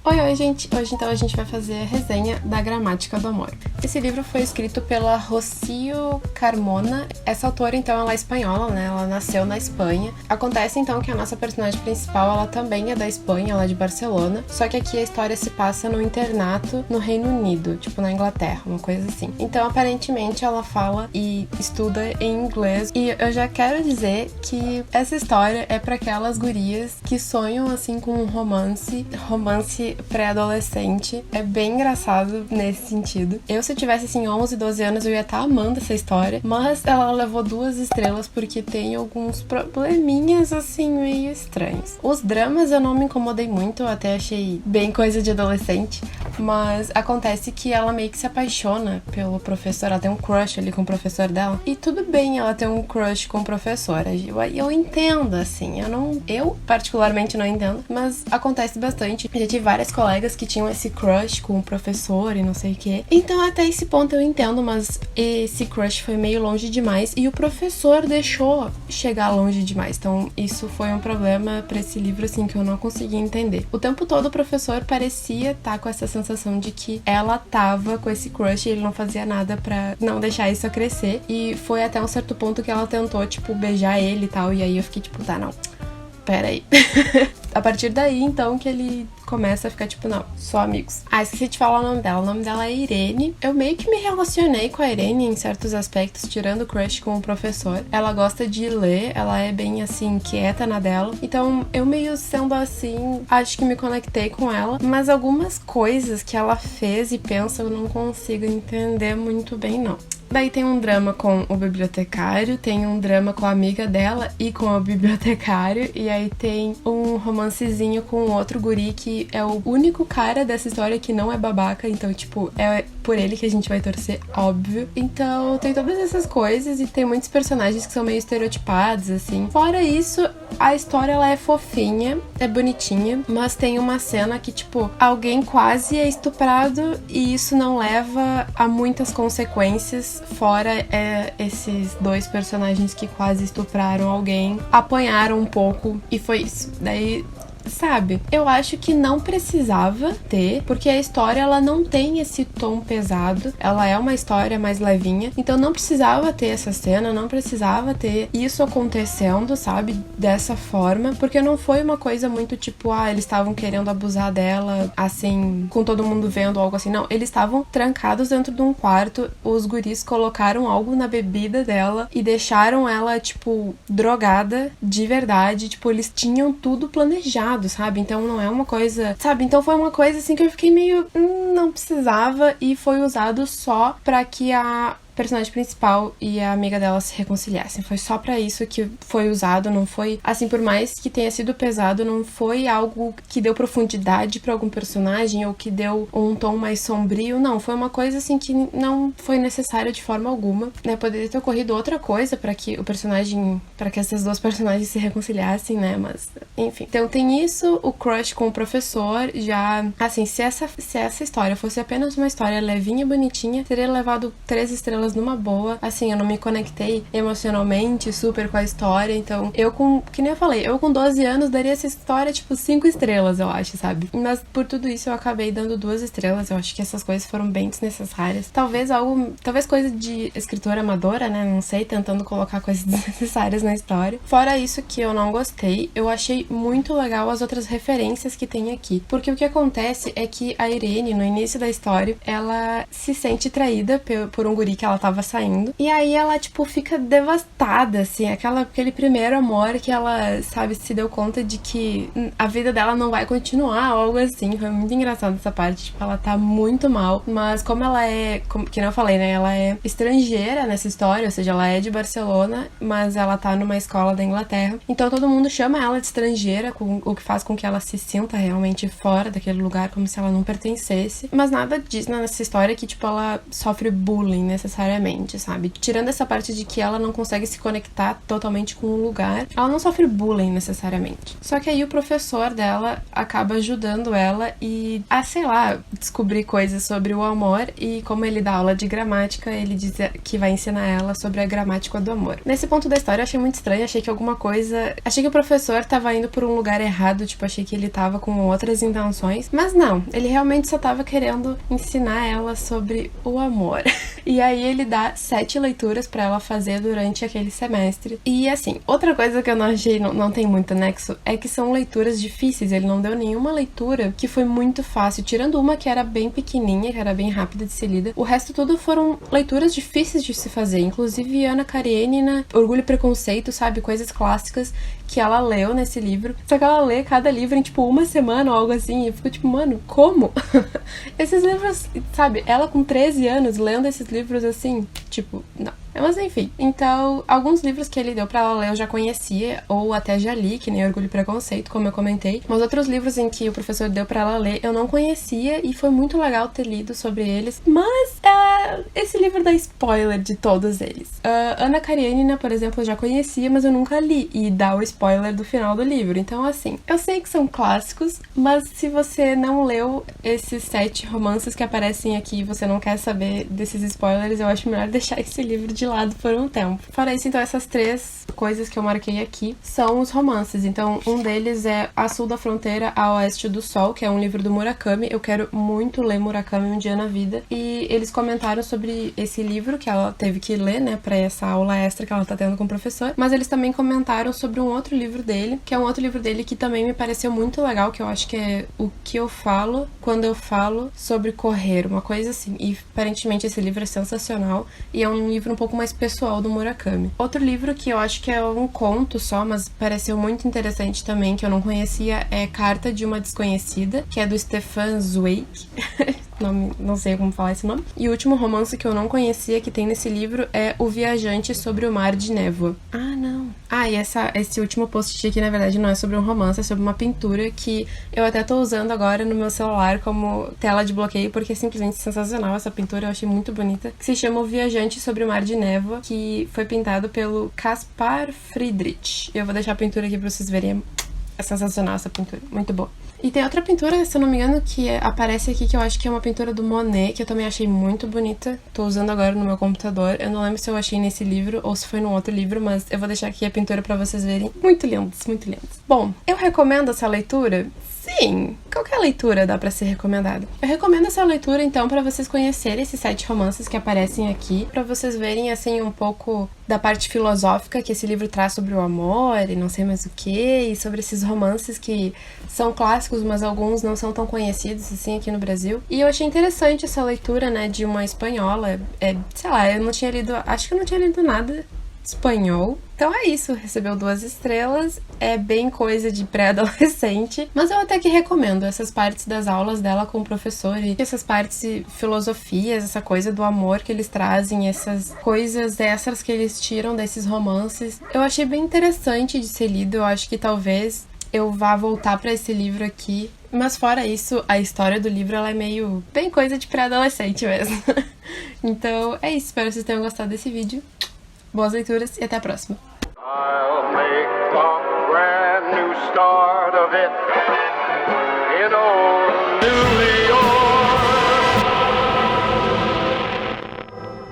Oi, gente! Hoje então a gente vai fazer a resenha da Gramática do Amor. Esse livro foi escrito pela Rocío Carmona. Essa autora então ela é espanhola, né? Ela nasceu na Espanha. Acontece então que a nossa personagem principal ela também é da Espanha, ela é de Barcelona. Só que aqui a história se passa no internato no Reino Unido, tipo na Inglaterra, uma coisa assim. Então aparentemente ela fala e estuda em inglês. E eu já quero dizer que essa história é para aquelas gurias que sonham assim com um romance pré-adolescente. É bem engraçado nesse sentido. Eu, se eu tivesse assim 11, 12 anos, eu ia estar amando essa história, mas ela levou 2 estrelas porque tem alguns probleminhas assim meio estranhos. Os dramas eu não me incomodei muito, eu até achei bem coisa de adolescente, mas acontece que ela meio que se apaixona pelo professor, ela tem um crush ali com o professor dela, e tudo bem ela ter um crush com o professor, eu entendo assim, eu particularmente não entendo, mas acontece bastante. Eu já tive várias colegas que tinham esse crush com o professor e não sei o que. Então até esse ponto eu entendo, mas esse crush foi meio longe demais e o professor deixou chegar longe demais. Então isso foi um problema pra esse livro assim que eu não consegui entender. O tempo todo o professor parecia estar com essa sensação de que ela tava com esse crush e ele não fazia nada pra não deixar isso crescer. E foi até um certo ponto que ela tentou, tipo, beijar ele e tal. E aí eu fiquei tipo, tá, não, pera aí. A partir daí, então, que ele começa a ficar tipo, não, só amigos. Esqueci de falar o nome dela. O nome dela é Irene. Eu meio que me relacionei com a Irene em certos aspectos, tirando o crush com o professor. Ela gosta de ler, ela é bem, assim, quieta na dela. Então, eu meio sendo assim, acho que me conectei com ela. Mas algumas coisas que ela fez e pensa, eu não consigo entender muito bem, não. Daí tem um drama com o bibliotecário, tem um drama com a amiga dela e com o bibliotecário, e aí tem um romancezinho com outro guri que é o único cara dessa história que não é babaca, então, tipo, é por ele que a gente vai torcer, óbvio. Então, tem todas essas coisas e tem muitos personagens que são meio estereotipados, assim. Fora isso, a história, ela é fofinha, é bonitinha, mas tem uma cena que, tipo, alguém quase é estuprado e isso não leva a muitas consequências. Fora esses 2 personagens que quase estupraram alguém, apanharam um pouco e foi isso. Daí, sabe, eu acho que não precisava ter, porque a história ela não tem esse tom pesado, ela é uma história mais levinha, então não precisava ter essa cena, não precisava ter isso acontecendo, sabe, dessa forma, porque não foi uma coisa muito tipo, eles estavam querendo abusar dela, assim, com todo mundo vendo, algo assim, não, eles estavam trancados dentro de um quarto, os guris colocaram algo na bebida dela e deixaram ela, tipo, drogada de verdade, tipo, eles tinham tudo planejado, sabe? Então não é uma coisa, sabe? Então foi uma coisa assim que eu fiquei meio, não precisava, e foi usado só pra que a personagem principal e a amiga dela se reconciliassem. Foi só pra isso que foi usado, não foi, assim, por mais que tenha sido pesado, não foi algo que deu profundidade pra algum personagem ou que deu um tom mais sombrio, não, foi uma coisa, assim, que não foi necessária de forma alguma, né, poderia ter ocorrido outra coisa pra que o personagem, pra que essas 2 personagens se reconciliassem, né, mas, enfim. Então tem isso, o crush com o professor, já, assim, se essa história fosse apenas uma história levinha e bonitinha, teria levado 3 estrelas numa boa. Assim, eu não me conectei emocionalmente super com a história, então que nem eu falei, eu com 12 anos daria essa história tipo 5 estrelas, eu acho, sabe? Mas por tudo isso eu acabei dando 2 estrelas, eu acho que essas coisas foram bem desnecessárias. Talvez coisa de escritora amadora, né? Não sei, tentando colocar coisas desnecessárias na história. Fora isso que eu não gostei, eu achei muito legal as outras referências que tem aqui. Porque o que acontece é que a Irene, no início da história, ela se sente traída por um guri que ela tava saindo. E aí ela, tipo, fica devastada, assim. Aquele primeiro amor que ela, sabe, se deu conta de que a vida dela não vai continuar, ou algo assim. Foi muito engraçado essa parte. Tipo, ela tá muito mal. Mas como ela é, que não eu falei, né? Ela é estrangeira nessa história, ou seja, ela é de Barcelona, mas ela tá numa escola da Inglaterra. Então todo mundo chama ela de estrangeira, o que faz com que ela se sinta realmente fora daquele lugar, como se ela não pertencesse. Mas nada diz nessa história que, tipo, ela sofre bullying necessariamente. necessariamente, sabe? Tirando essa parte de que ela não consegue se conectar totalmente com o lugar, ela não sofre bullying necessariamente. Só que aí o professor dela acaba ajudando ela sei lá, descobrir coisas sobre o amor, e como ele dá aula de gramática, ele diz que vai ensinar ela sobre a gramática do amor. Nesse ponto da história eu achei muito estranho, achei que achei que o professor tava indo por um lugar errado, tipo, achei que ele tava com outras intenções, mas não, ele realmente só tava querendo ensinar ela sobre o amor. E aí ele dá 7 leituras pra ela fazer durante aquele semestre. E assim, outra coisa que eu não achei, não tem muito nexo, é que são leituras difíceis. Ele não deu nenhuma leitura que foi muito fácil, tirando uma que era bem pequenininha, que era bem rápida de ser lida. O resto tudo foram leituras difíceis de se fazer, inclusive Ana Karenina, Orgulho e Preconceito, sabe, coisas clássicas que ela leu nesse livro. Só que ela lê cada livro em, tipo, uma semana ou algo assim. E eu fico tipo, mano, como? Esses livros, sabe, ela com 13 anos lendo esses livros assim, tipo, não. Mas enfim, então, alguns livros que ele deu pra ela ler eu já conhecia, ou até já li, que nem Orgulho e Preconceito, como eu comentei. Mas outros livros em que o professor deu pra ela ler eu não conhecia, e foi muito legal ter lido sobre eles. Mas esse livro dá spoiler de todos eles. Ana Karenina, por exemplo, eu já conhecia, mas eu nunca li, e dá o spoiler do final do livro. Então, assim, eu sei que são clássicos, mas se você não leu esses 7 romances que aparecem aqui e você não quer saber desses spoilers, eu acho melhor deixar esse livro de lado por um tempo. Fora isso, então, essas 3 coisas que eu marquei aqui são os romances. Então, um deles é A Sul da Fronteira, a Oeste do Sol, que é um livro do Murakami. Eu quero muito ler Murakami um dia na vida. E eles comentaram sobre esse livro que ela teve que ler, né, pra essa aula extra que ela tá tendo com o professor. Mas eles também comentaram sobre um outro livro dele, que é um outro livro dele que também me pareceu muito legal, que eu acho que é O Que Eu Falo Quando Eu Falo Sobre Correr, uma coisa assim. E aparentemente esse livro é sensacional e é um livro um pouco mais pessoal do Murakami. Outro livro que eu acho que é um conto só, mas pareceu muito interessante também, que eu não conhecia, é Carta de uma Desconhecida, que é do Stefan Zweig. Não sei como falar esse nome. E o último romance que eu não conhecia que tem nesse livro é O Viajante sobre o Mar de Névoa. Ah, não. E esse último post aqui, na verdade, não é sobre um romance, é sobre uma pintura que eu até tô usando agora no meu celular como tela de bloqueio, porque é simplesmente sensacional essa pintura, eu achei muito bonita, que se chama O Viajante sobre o Mar de Névoa, que foi pintado pelo Caspar Friedrich. Eu vou deixar a pintura aqui pra vocês verem. É sensacional essa pintura, muito boa. E tem outra pintura, se eu não me engano, que aparece aqui, que eu acho que é uma pintura do Monet, que eu também achei muito bonita. Tô usando agora no meu computador. Eu não lembro se eu achei nesse livro ou se foi num outro livro, mas eu vou deixar aqui a pintura pra vocês verem. Muito lindos, muito lindos. Bom, eu recomendo essa leitura? Sim, qualquer leitura dá pra ser recomendada. Eu recomendo essa leitura, então, pra vocês conhecerem esses 7 romances que aparecem aqui, pra vocês verem, assim, um pouco da parte filosófica que esse livro traz sobre o amor e não sei mais o que, e sobre esses romances que são clássicos, mas alguns não são tão conhecidos, assim, aqui no Brasil. E eu achei interessante essa leitura, né, de uma espanhola. Sei lá, eu não tinha lido, acho que eu não tinha lido nada espanhol. Então é isso, recebeu 2 estrelas, é bem coisa de pré-adolescente, mas eu até que recomendo essas partes das aulas dela com o professor e essas partes de filosofias, essa coisa do amor que eles trazem, essas coisas extras que eles tiram desses romances. Eu achei bem interessante de ser lido, eu acho que talvez eu vá voltar pra esse livro aqui, mas fora isso, a história do livro ela é meio bem coisa de pré-adolescente mesmo. Então é isso, espero que vocês tenham gostado desse vídeo. Boas leituras e até a próxima. I'll make a brand new start of it in old New